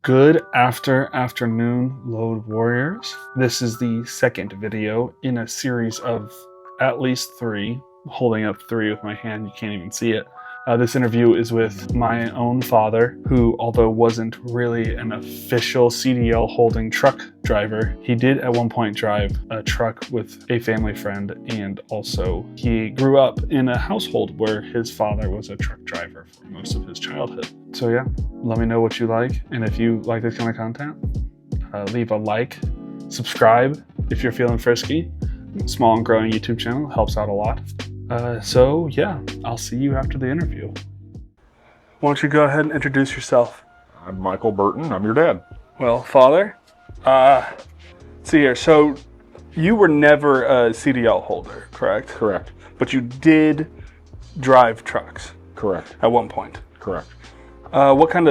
Good afternoon, Load Warriors. This is the second video in a series of at least three. I'm holding up three with my hand, you can't even see it. This interview is with my own father, who, although wasn't really an official CDL holding truck driver, he did at one point drive a truck with a family friend, and also he grew up in a household where his father was a truck driver for most of his childhood. So yeah, let me know what you like, and if you like this kind of content, leave a like, subscribe if you're feeling frisky. Small and growing YouTube channel helps out a lot. So yeah, I'll see you after the interview. Why don't you go ahead and introduce yourself? I'm Michael Burton. I'm your dad. Well, father, see here. So you were never a CDL holder, correct? Correct. But you did drive trucks Correct. at one point. Correct. What kind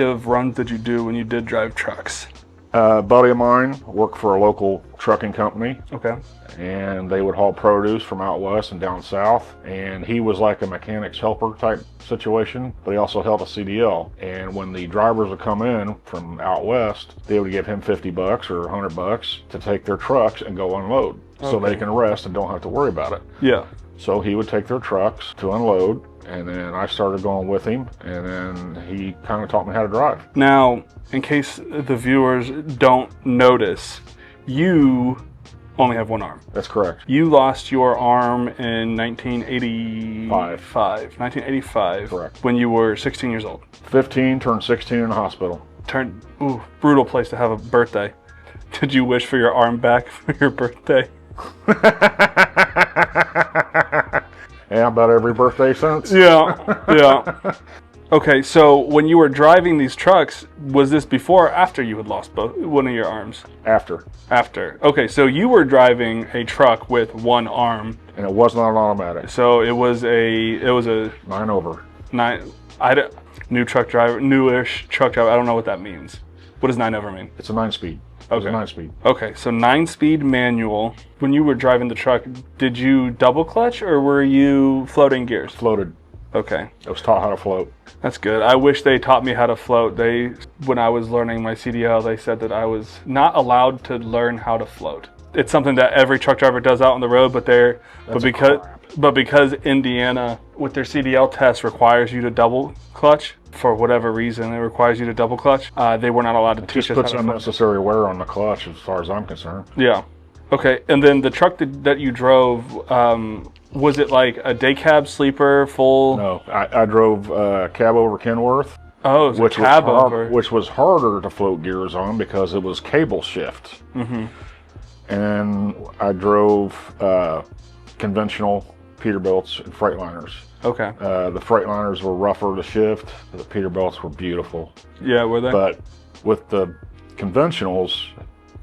of runs did you do when you did drive trucks? A buddy of mine worked for a local trucking company, Okay. and they would haul produce from out west and down south. And he was like a mechanic's helper type situation, but he also held a CDL. And when the drivers would come in from out west, they would give him $50 or $100 to take their trucks and go unload, so Okay. they can rest and don't have to worry about it. Yeah. So he would take their trucks to unload, and then I started going with him, and then he kind of taught me how to drive. Now, in case the viewers don't notice, you only have one arm. That's correct. You lost your arm in 1985. Correct. When you were 16 years old. 15, turned 16 in the hospital. Brutal place to have a birthday. Did you wish for your arm back for your birthday? Yeah, about every birthday since. Yeah. Okay, so when you were driving these trucks, was this before or after you had lost one of your arms? After. After. Okay, so you were driving a truck with one arm. And it was not an automatic. So it was a 9 over. newish truck driver. I don't know what that means. What does 9 over mean? It's a 9-speed. It was a 9-speed. Okay, so 9-speed manual. When you were driving the truck, did you double clutch or were you floating gears? Floated. Okay. I was taught how to float. That's good. I wish they taught me how to float. When I was learning my CDL, they said that I was not allowed to learn how to float. It's something that every truck driver does out on the road, but because Indiana, with their CDL test, requires you to double clutch, for whatever reason, it requires you to double clutch, they were not allowed to teach us how to Puts float. unnecessary wear on the clutch as far as I'm concerned. Yeah. Okay, and then the truck that you drove, was it like a day cab, sleeper, full? No, I drove cab over Kenworth. Oh, it was a cab over. Which was harder to float gears on because it was cable shift. Mm-hmm. And I drove conventional Peterbilts and Freightliners. Okay. The Freightliners were rougher to shift. The Peterbilts were beautiful. Yeah, were they? But with the conventionals,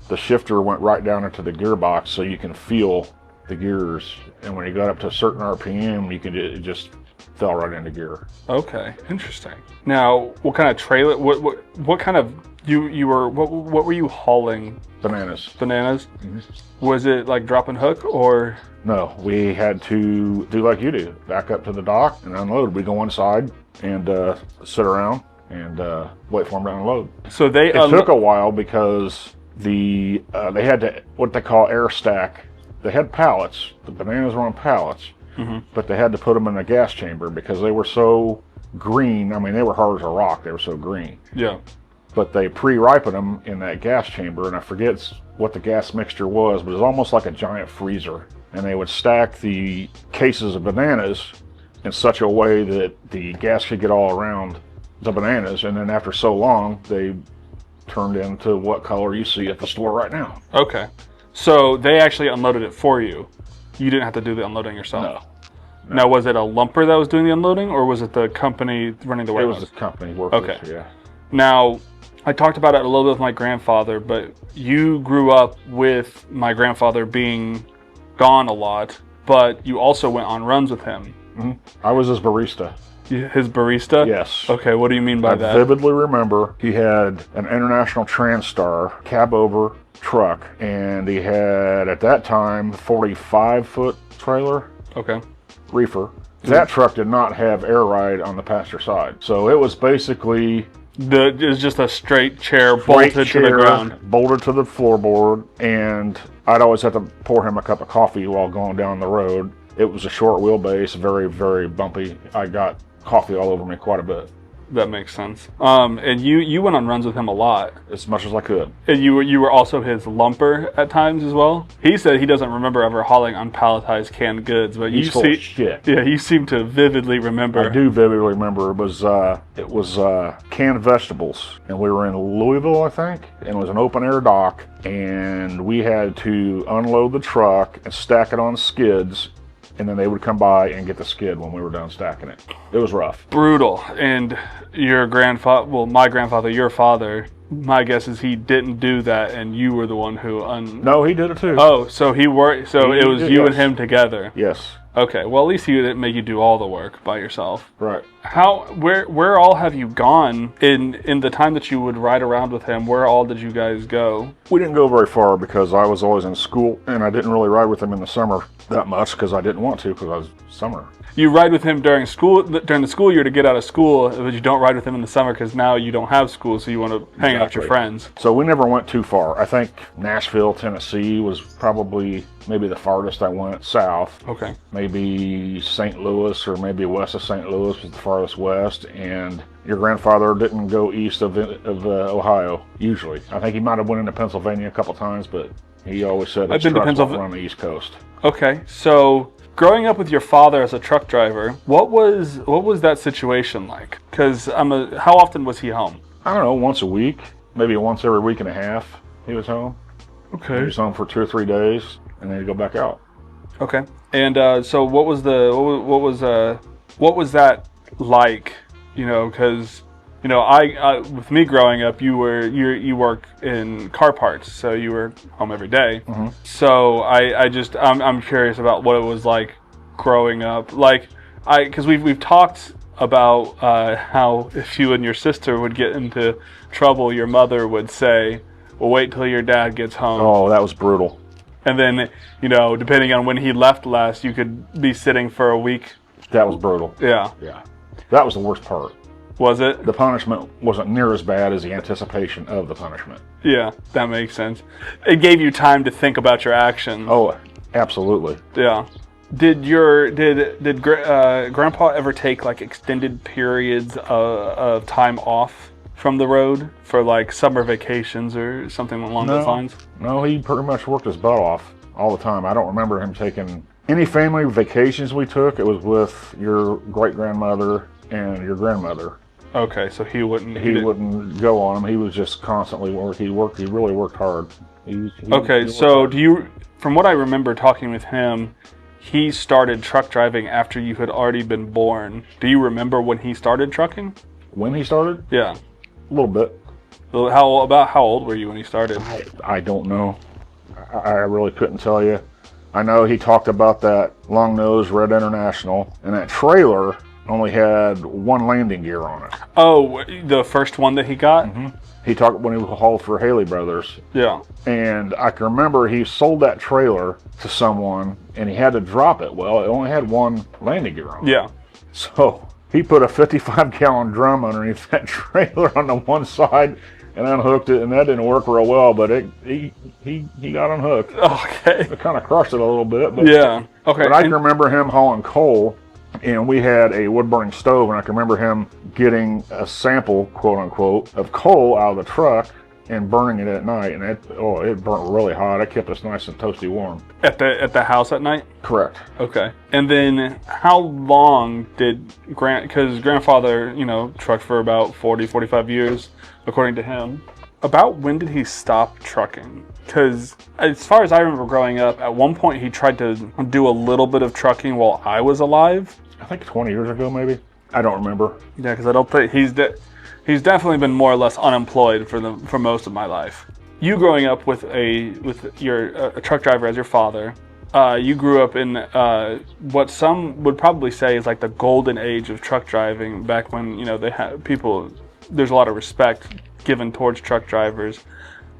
the shifter went right down into the gearbox, so you can feel the gears. And when you got up to a certain RPM, it just fell right into gear. Okay, interesting. Now, what kind of trailer? What kind of what were you hauling? Bananas. Bananas. Mm-hmm. Was it like drop and hook or? No, we had to do like you do, back up to the dock and unload. We go inside and sit around and wait for them to unload. So it took a while because they had to what they call air stack. They had pallets. The bananas were on pallets, mm-hmm. but they had to put them in a gas chamber because they were so green. I mean, they were hard as a rock. They were so green. Yeah. But they pre-ripen them in that gas chamber, and I forget what the gas mixture was, but it was almost like a giant freezer. And they would stack the cases of bananas in such a way that the gas could get all around the bananas, and then after so long, they turned into what color you see at the store right now. Okay. So they actually unloaded it for you. You didn't have to do the unloading yourself. No. Now, was it a lumper that was doing the unloading, or was it the company running the warehouse? It was the company working. Okay. Yeah. Now, I talked about it a little bit with my grandfather, but you grew up with my grandfather being gone a lot, but you also went on runs with him. Mm-hmm. I was his barista. His barista? Yes. Okay, what do you mean by that? I vividly remember he had an International Transtar cab over truck, and he had, at that time, 45-foot trailer. Okay. Reefer. That truck did not have air ride on the passenger side. So it was basically It's just a straight chair Straight bolted to the chair, ground. bolted to the floorboard, and I'd always have to pour him a cup of coffee while going down the road. It was a short wheelbase, very, very bumpy. I got coffee all over me quite a bit, That makes sense. And you went on runs with him a lot. as much as I could. And you were also his lumper at times as well. He said he doesn't remember ever hauling unpalletized canned goods, but He's full of shit. Yeah, you seem to vividly remember. I do vividly remember it was canned vegetables, and we were in Louisville, I think, and it was an open air dock, and we had to unload the truck and stack it on skids, and then they would come by and get the skid when we were done stacking it. It was rough. Brutal. And your grandfather, well, my grandfather, your father, my guess is he didn't do that, and you were the one who No, he did it too. Oh, so he worked. So He it was did, you and yes. him together. Yes, Okay. Well, at least he didn't make you do all the work by yourself. right. Where all have you gone in the time that you would ride around with him? Where all did you guys go? We didn't go very far because I was always in school, and I didn't really ride with him in the summer that much because I didn't want to because I was summer. You ride with him during the school year to get out of school, but you don't ride with him in the summer because now you don't have school, so you want to hang out with your Exactly. friends. So we never went too far. I think Nashville, Tennessee was probably maybe the farthest I went south. Okay. Maybe St. Louis or maybe west of St. Louis was the farthest west. And your grandfather didn't go east of Ohio, usually. I think he might have went into Pennsylvania a couple times, but he always said I've his been to trucks Pennsylvania. were on the East Coast. Okay. So growing up with your father as a truck driver, what was that situation like? Because how often was he home? I don't know, once a week, maybe once every week and a half he was home. He Okay. was home for 2 or 3 days, and then he'd go back out. Okay. And so what was that like? You know, because I with me growing up, you work in car parts, so you were home every day. Mhm. So I'm curious about what it was like growing up. Like because we've talked about how if you and your sister would get into trouble, your mother would say, "Well, wait till your dad gets home." Oh, that was brutal. And then, depending on when he left last, you could be sitting for a week. That was brutal. Yeah. Yeah. That was the worst part. Was it? The punishment wasn't near as bad as the anticipation of the punishment. Yeah, that makes sense. It gave you time to think about your actions. Oh, absolutely. Yeah. Did Grandpa ever take like extended periods of time off from the road for like summer vacations or something along those lines? No, he pretty much worked his butt off all the time. I don't remember him taking any family vacations we took. It was with your great-grandmother and your grandmother. Okay, so he wouldn't. He wouldn't go on them. He was just constantly work. He really worked hard. Okay, so from what I remember talking with him, he started truck driving after you had already been born. Do you remember when he started trucking? When he started? Yeah. A little bit. How old were you when he started? I don't know. I really couldn't tell you. I know he talked about that long-nosed Red International, and that trailer only had one landing gear on it. Oh, the first one that he got? Mm-hmm. He talked when he hauled for Haley Brothers. Yeah. And I can remember he sold that trailer to someone, and he had to drop it. Well, it only had one landing gear on it. Yeah. So he put a 55-gallon drum underneath that trailer on the one side and unhooked it, and that didn't work real well, but he got unhooked. Okay. It kind of crushed it a little bit. But, Yeah. Okay. But I can remember him hauling coal, and we had a wood-burning stove, and I can remember him getting a sample, quote-unquote, of coal out of the truck and burning it at night, and it burnt really hot. It kept us nice and toasty warm. At the house at night? Correct. Okay. And then how long did because grandfather, trucked for about 40, 45 years, according to him. About when did he stop trucking? Because as far as I remember growing up, at one point he tried to do a little bit of trucking while I was alive. I think 20 years ago, maybe. I don't remember. Yeah, because I don't think he's definitely been more or less unemployed for most of my life. You growing up with a truck driver as your father, you grew up in what some would probably say is like the golden age of truck driving. Back when they had people, there's a lot of respect given towards truck drivers,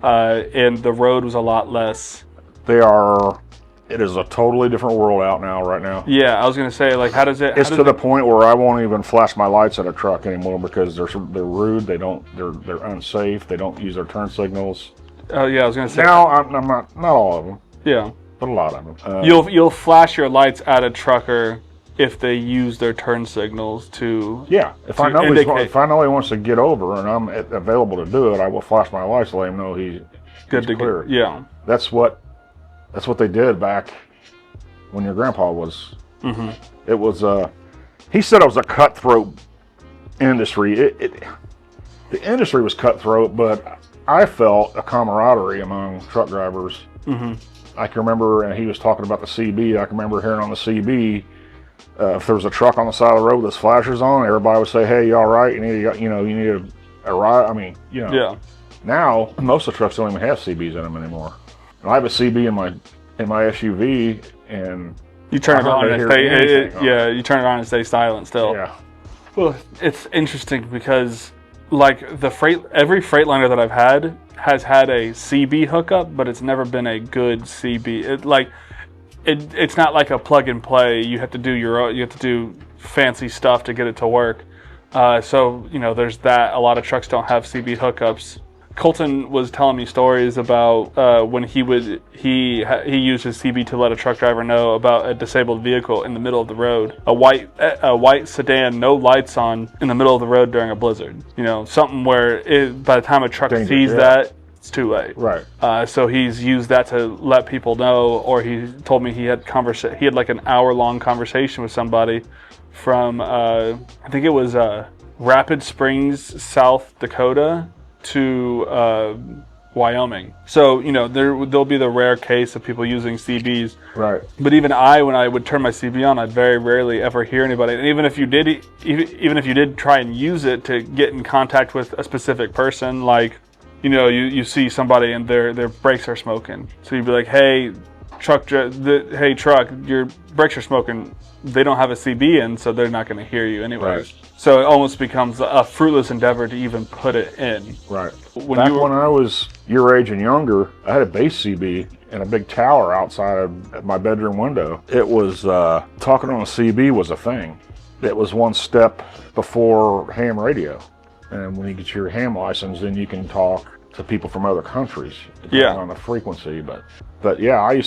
and the road was a lot less. They are It is a totally different world out now, right now. Yeah, I was gonna say, like, how does it? It's to the point where I won't even flash my lights at a truck anymore because they're rude. They're unsafe. They don't use their turn signals. Oh yeah, I was gonna say. Now I'm not all of them, Yeah. but a lot of them. You'll flash your lights at a trucker if they use their turn signals to. Yeah, if I know indicate. if I know he wants to get over and I'm available to do it, I will flash my lights to let him know he's clear. Yeah. That's what they did back when your grandpa was. Mm-hmm. It was he said it was a cutthroat industry. The industry was cutthroat, but I felt a camaraderie among truck drivers. Mm-hmm. I can remember, and he was talking about the CB. I can remember hearing on the CB, if there was a truck on the side of the road with flashers on, everybody would say, "Hey, you all right? You need a ride." I mean, Yeah. Now most of the trucks don't even have CBs in them anymore. And I have a CB in my SUV, and You turn it on and anything you turn it on and stay silent still. yeah, Well, it's interesting because like every Freightliner that I've had has had a CB hookup, but it's never been a good CB. It's not like a plug and play. You have to do fancy stuff to get it to work. So there's that. A lot of trucks don't have CB hookups. Colton was telling me stories about when he used his CB to let a truck driver know about a disabled vehicle in the middle of the road, a white sedan, no lights on, in the middle of the road during a blizzard. Something where by the time a truck sees that, it's too late. right. So he's used that to let people know, or he told me he had like an hour-long conversation with somebody from I think it was Rapid Springs, South Dakota, to Wyoming. So there'll be the rare case of people using CBs. Right. But even when I would turn my CB on, I'd very rarely ever hear anybody. And even if you did try and use it to get in contact with a specific person, like you see somebody and their brakes are smoking, so you'd be like, "Hey, truck, your brakes are smoking." They don't have a CB in, so they're not going to hear you anyways. Right. So it almost becomes a fruitless endeavor to even put it in. Right. When I was your age and younger, I had a base CB in a big tower outside of my bedroom window. It was talking on a CB was a thing. It was one step before ham radio. And when you get your ham license, then you can talk to people from other countries, depending on the frequency. But yeah, I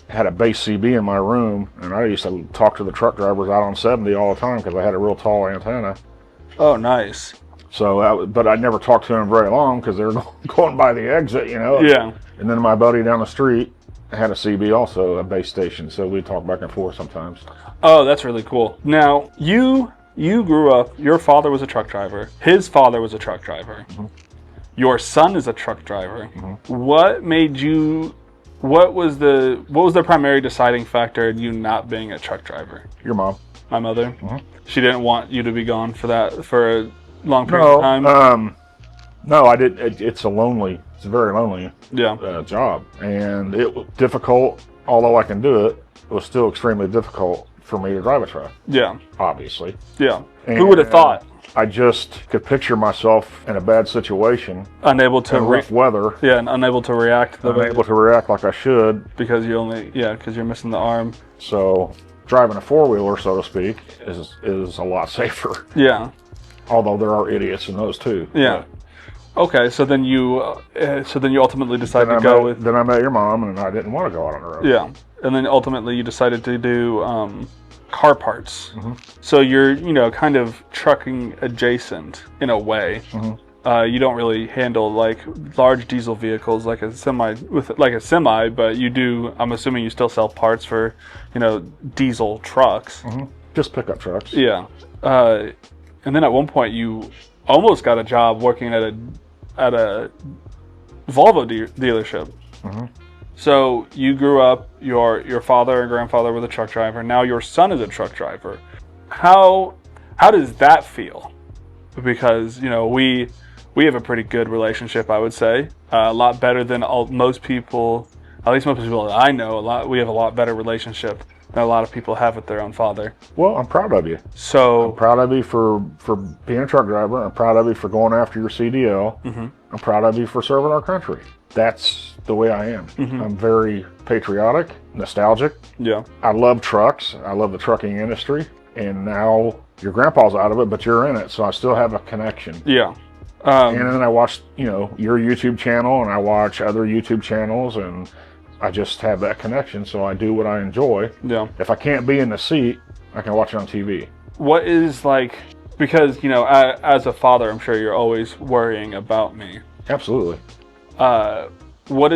had a base CB in my room, and I used to talk to the truck drivers out on 70 all the time because I had a real tall antenna. Oh, nice. So, but I never talked to them very long because they were going by the exit, Yeah. And then my buddy down the street had a CB also, a base station, so we'd talk back and forth sometimes. Oh, that's really cool. Now, you grew up, your father was a truck driver. His father was a truck driver. Mm-hmm. Your son is a truck driver. Mm-hmm. What was the primary deciding factor in you not being a truck driver? Your mom. My mother? Mm-hmm. She didn't want you to be gone for a long period of time? No, I did. It's a very lonely job. And it was difficult, although I can do it, it was still extremely difficult for me to drive a truck. Yeah. Obviously. Yeah. And who would have thought? I just could picture myself in a bad situation. Unable to rough weather. Yeah, and unable to react unable to react like I should. Because you're missing the arm. So driving a four-wheeler, so to speak, is a lot safer. Yeah. Although there are idiots in those too. Yeah. Okay, so then you ultimately decided to go with. Then I met your mom, and I didn't want to go out on the road. Yeah, and then ultimately you decided to do car parts. Mm-hmm. So you're kind of trucking adjacent in a way. Mm-hmm. You don't really handle like large diesel vehicles like a semi, but you do. I'm assuming you still sell parts for diesel trucks. Mm-hmm. Just pickup trucks. Yeah, and then at one point you almost got a job working at a Volvo dealership. Mm-hmm. So you grew up, your father and grandfather were the truck driver. Now your son is a truck driver. How does that feel? Because we have a pretty good relationship, I would say, a lot better than most people. At least most people that I know, we have a lot better relationship than a lot of people have with their own father. Well, I'm proud of you. So I'm proud of you for being a truck driver. I'm proud of you for going after your CDL. Mm-hmm. I'm proud of you for serving our country. That's the way I am. I'm very patriotic, nostalgic. Yeah. I love trucks. I love the trucking industry. And now your grandpa's out of it, but you're in it, so I still have a connection. Yeah. And then I watch, your YouTube channel, and I watch other YouTube channels, and I just have that connection, so I do what I enjoy. Yeah. If I can't be in the seat, I can watch it on TV. What is because, as a father, I'm sure you're always worrying about me. Absolutely. What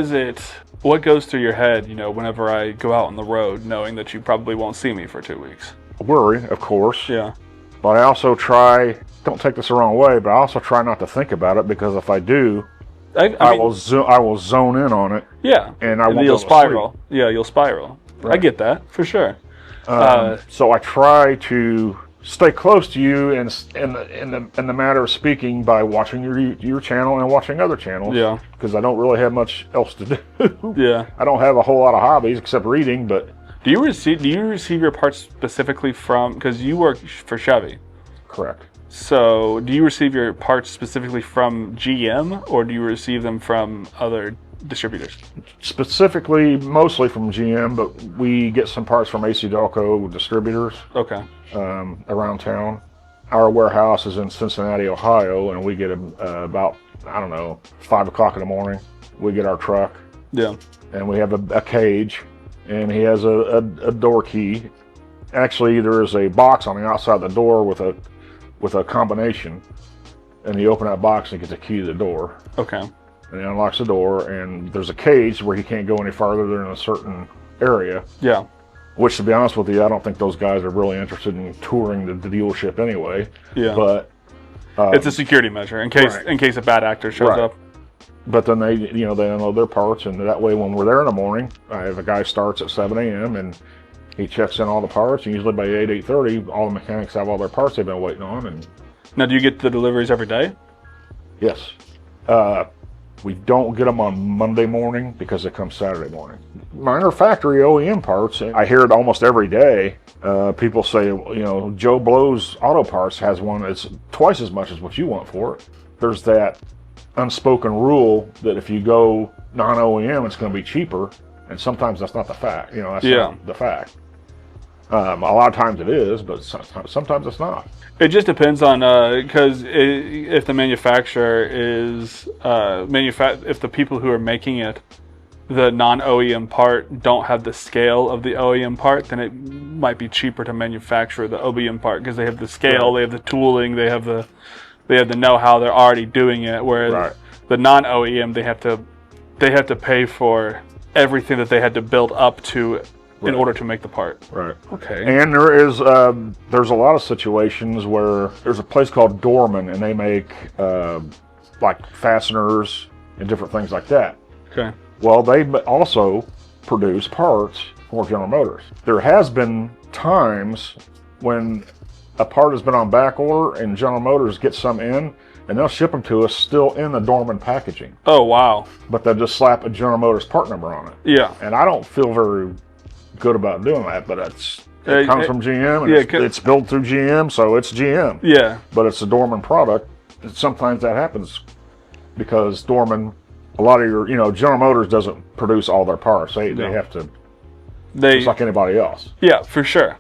goes through your head, whenever I go out on the road, knowing that you probably won't see me for 2 weeks? Worry, of course. Yeah. But I also don't take this the wrong way, but I also try not to think about it, because if I do, I will zone in on it. Yeah. And I won't you'll go to spiral. sleep. Yeah, you'll spiral. Right. I get that, for sure. So I try to stay close to you in the matter of speaking by watching your channel and watching other channels. Yeah. Because I don't really have much else to do. Yeah. I don't have a whole lot of hobbies except reading, but... Do you receive your parts specifically from... Because you work for Chevy. Correct. So do you receive your parts specifically from GM, or do you receive them from other distributors? Specifically, mostly from GM, but we get some parts from AC Delco distributors. Okay. Around town. Our warehouse is in Cincinnati, Ohio, and we get them about, 5 o'clock in the morning. We get our truck. Yeah. And we have a cage, and he has a door key. Actually, there is a box on the outside of the door with a combination, and you open that box and get the key to the door. Okay. And he unlocks the door, and there's a cage where he can't go any farther than a certain area. Yeah. Which, to be honest with you, I don't think those guys are really interested in touring the dealership anyway. Yeah. But it's a security measure in case a bad actor shows up. But then they unload their parts, and that way when we're there in the morning, I have a guy starts at 7 a.m. and he checks in all the parts, and usually by 8:30, all the mechanics have all their parts they've been waiting on. And now, do you get the deliveries every day? Yes. We don't get them on Monday morning because they come Saturday morning. Minor factory OEM parts, I hear it almost every day. People say, Joe Blow's Auto Parts has one that's twice as much as what you want for it. There's that unspoken rule that if you go non-OEM, it's going to be cheaper, and sometimes that's not the fact. That's not the fact. A lot of times it is, but sometimes it's not. It just depends on because if the manufacturer is if the people who are making it, the non-OEM part, don't have the scale of the OEM part, then it might be cheaper to manufacture the OEM part because they have the scale, they have the tooling, they have the know-how, they're already doing it. Whereas the non-OEM, they have to pay for everything that they had to build up to in order to make the part. Right. Okay. And there's a lot of situations where there's a place called Dorman, and they make like fasteners and different things like that. Okay. Well, they also produce parts for General Motors. There has been times when a part has been on back order and General Motors gets some in, and they'll ship them to us still in the Dorman packaging. Oh, wow. But they'll just slap a General Motors part number on it. Yeah. And I don't feel very good about doing that, but it comes from GM, and it's built through GM, so it's GM. Yeah. But it's a Dorman product. And sometimes that happens because Dorman, a lot of your, General Motors doesn't produce all their parts. They have to, just like anybody else. Yeah, for sure.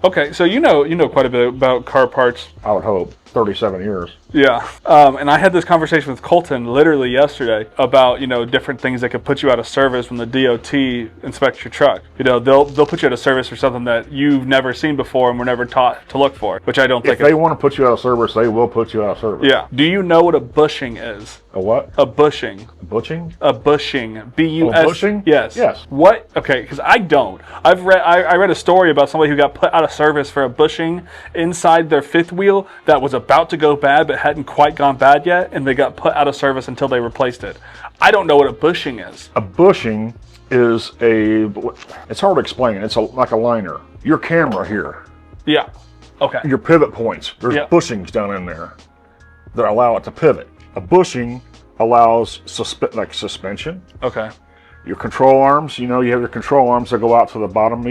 Okay, so you know quite a bit about car parts. I would hope. 37 years. Yeah. And I had this conversation with Colton literally yesterday about, different things that could put you out of service when the DOT inspects your truck. They'll put you out of service for something that you've never seen before and were never taught to look for, which I don't think. If they want to put you out of service, they will put you out of service. Yeah. Do you know what a bushing is? A what? A bushing. Butching? A bushing. B-U-S. A bushing? Yes. Yes. What? Okay, because I don't. I read a story about somebody who got put out of service for a bushing inside their fifth wheel that was about to go bad but hadn't quite gone bad yet, and they got put out of service until they replaced it. I don't know what a bushing is. A bushing is it's hard to explain. It's like a liner. Your camera here. Yeah. Okay. Your pivot points. There's bushings down in there that allow it to pivot. A bushing allows suspension. Okay. Your control arms, you have your control arms that go out to the bottom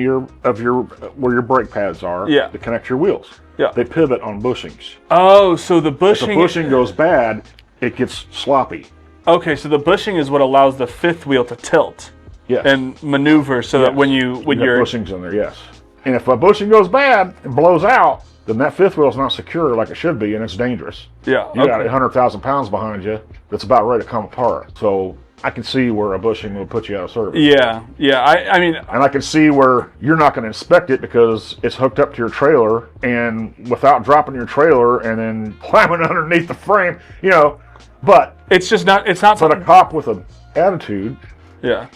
of your where your brake pads are to connect your wheels. Yeah. They pivot on bushings. Oh, so the bushing... If the bushing goes bad, it gets sloppy. Okay, so the bushing is what allows the fifth wheel to tilt Yes. and maneuver so that when you got you're bushings in there, yes. And if a bushing goes bad and blows out, then that fifth wheel is not secure like it should be, and it's dangerous. yeah, You got 100,000 pounds behind you that's about ready to come apart. So I can see where a bushing would put you out of service. yeah. I mean, And I can see where you're not going to inspect it because it's hooked up to your trailer, and without dropping your trailer and then climbing underneath the frame, but it's just not. It's not but a something. cop with an attitude, Yeah,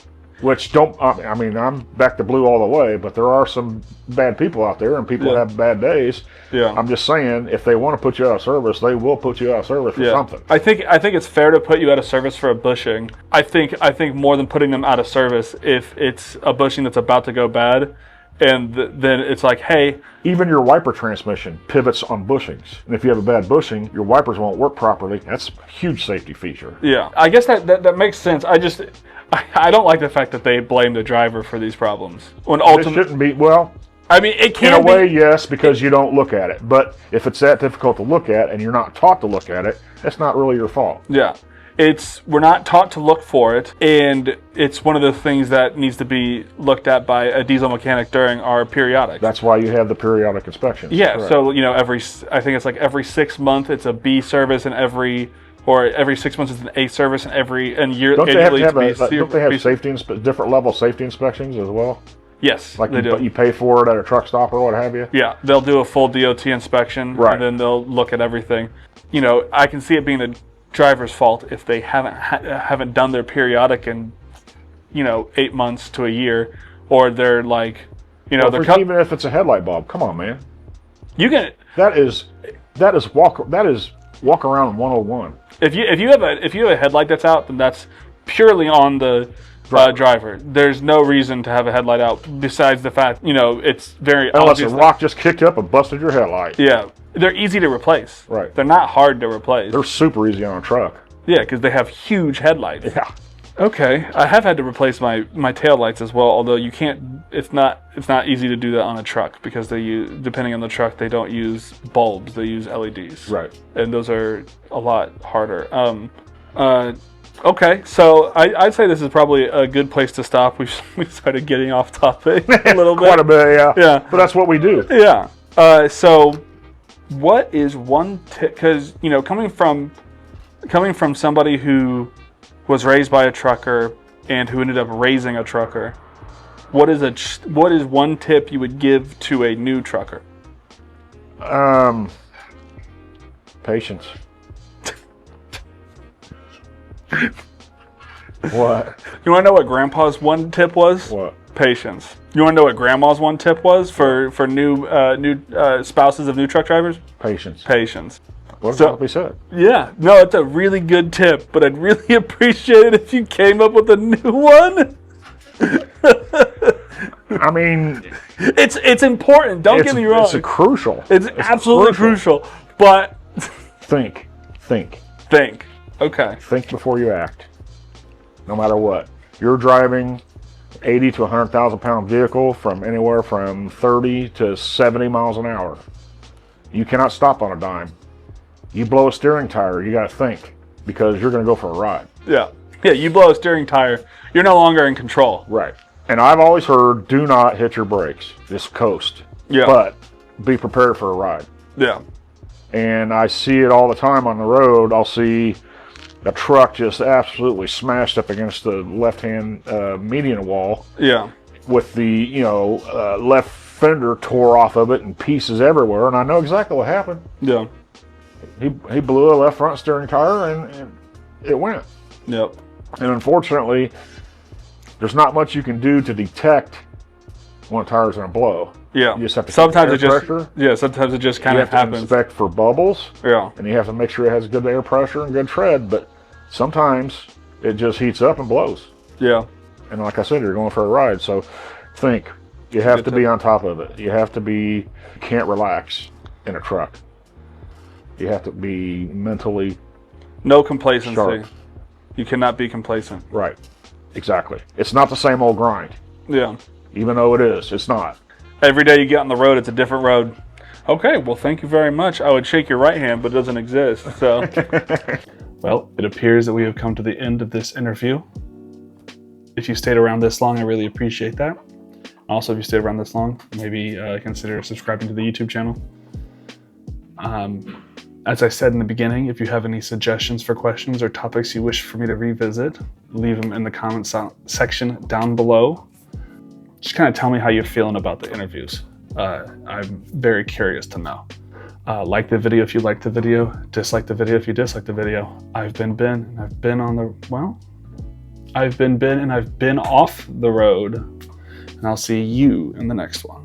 which don't, I mean, I'm back to blue all the way, but there are some bad people out there, and people Yeah. have bad days. yeah. I'm just saying, if they want to put you out of service, they will put you out of service for something. I think it's fair to put you out of service for a bushing. I think more than putting them out of service if it's a bushing that's about to go bad, and then it's like, hey, Even your wiper transmission pivots on bushings. And if you have a bad bushing, your wipers won't work properly. That's a huge safety feature. yeah. I guess that makes sense. I don't like the fact that they blame the driver for these problems. When It ultimately, shouldn't be, well, I mean, it in can a be. way, yes, because you don't look at it. But if it's that difficult to look at and you're not taught to look at it, that's not really your fault. Yeah. We're not taught to look for it, and it's one of the things that needs to be looked at by a diesel mechanic during our periodic. That's why you have the periodic inspections. Yeah, Correct. so I think it's like every 6 months it's a B service, and every 6 months it's an A service, and year Don't they have to annually have it's B don't they have B- safety different level safety inspections as well? Yes, Like they do. you pay for it at a truck stop or what have you? Yeah, they'll do a full DOT inspection, Right. and then they'll look at everything. I can see it being the driver's fault if they haven't done their periodic in 8 months to a year, or they're like, Even if it's a headlight bulb, come on, man. you can. That is walk around 101. If you have a headlight that's out, then that's purely on the driver. There's no reason to have a headlight out besides the fact it's very Unless obvious. a rock just kicked up and busted your headlight. Yeah, they're easy to replace. Right. They're not hard to replace. They're super easy on a truck. Yeah, because they have huge headlights. Yeah. Okay, I have had to replace my tail lights as well. Although you can't, it's not easy to do that on a truck because depending on the truck, they don't use bulbs; they use LEDs. Right. And those are a lot harder. Okay, so I'd say this is probably a good place to stop. We've started getting off topic a little bit. Quite a bit, yeah. Yeah. But that's what we do. Yeah. So, what is one tip? Because coming from somebody who was raised by a trucker and who ended up raising a trucker, what is one tip you would give to a new trucker? Patience. What? You want to know what Grandpa's one tip was? What? Patience. You want to know what Grandma's one tip was for new spouses of new truck drivers? Patience. Patience. What So- we said? Yeah, no, it's a really good tip, but I'd really appreciate it if you came up with a new one. I mean, It's important. Don't get me wrong. It's crucial. It's absolutely crucial. But Think. think. Okay. Think before you act. No matter what. You're driving 80 to 100,000 pound vehicle from anywhere from 30 to 70 miles an hour. You cannot stop on a dime. You blow a steering tire, you got to think because you're going to go for a ride. Yeah. Yeah, you blow a steering tire, you're no longer in control. Right. And I've always heard, do not hit your brakes. Just coast. Yeah. But be prepared for a ride. Yeah. And I see it all the time on the road. I'll see a truck just absolutely smashed up against the left-hand median wall Yeah. with the, left fender tore off of it and pieces everywhere. And I know exactly what happened. Yeah. He blew a left front steering tire and it went. Yep. And unfortunately, there's not much you can do to detect when a tire's going to blow. Yeah. You just have to sometimes keep it air just pressure. sometimes it just kind You of have to happens. inspect for bubbles, Yeah. and you have to make sure it has good air pressure and good tread. But sometimes it just heats up and blows. Yeah. And like I said, you're going for a ride. So think. You have to be on top of it. You can't relax in a truck. You have to be mentally No complacency. sharp. You cannot be complacent. Right. Exactly. It's not the same old grind. Yeah. Even though it is, it's not. Every day you get on the road, it's a different road. Okay, well, thank you very much. I would shake your right hand, but it doesn't exist. So, Well, it appears that we have come to the end of this interview. If you stayed around this long, I really appreciate that. Also, if you stayed around this long, maybe consider subscribing to the YouTube channel. As I said in the beginning, if you have any suggestions for questions or topics you wish for me to revisit, leave them in the comments section down below. Just kind of tell me how you're feeling about the interviews. I'm very curious to know. Like the video if you liked the video, dislike the video if you dislike the video. I've been Ben, and I've been on the, well, I've been Ben, and I've been off the road. And I'll see you in the next one.